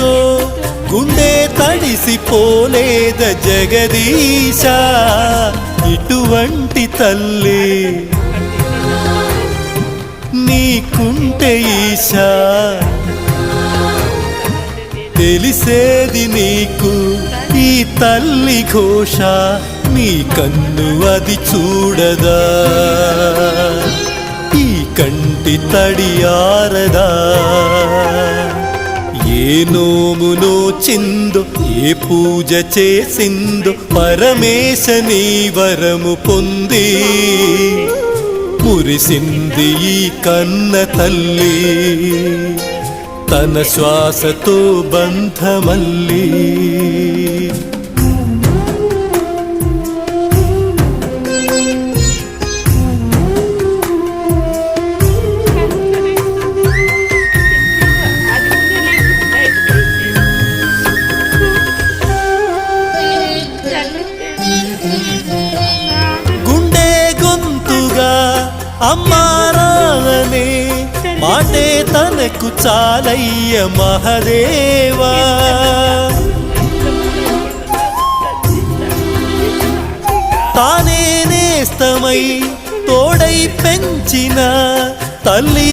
ప్రేమతో గుండె తడిసిపోలేద జగదీశ ఇటువంటి తల్లి నీకుంటే ఈశా తెలిసేది నీకు ఈ తల్లి ఘోష నీ కన్ను అది చూడదా ఈ కంటి తడియారదా ఏ నోమునో చిందో ఏ పూజ చేసిందో పరమేశ నీ వరము పొంది మురిసింది ఈ కన్న తల్లి తన శ్వాసతో బంధమల్లి గుండె గొంతుగా అమ్మారానే మాటే తనకు చాలయ్య మహదేవా తానే నేస్తమై తోడై పెంచిన తల్లి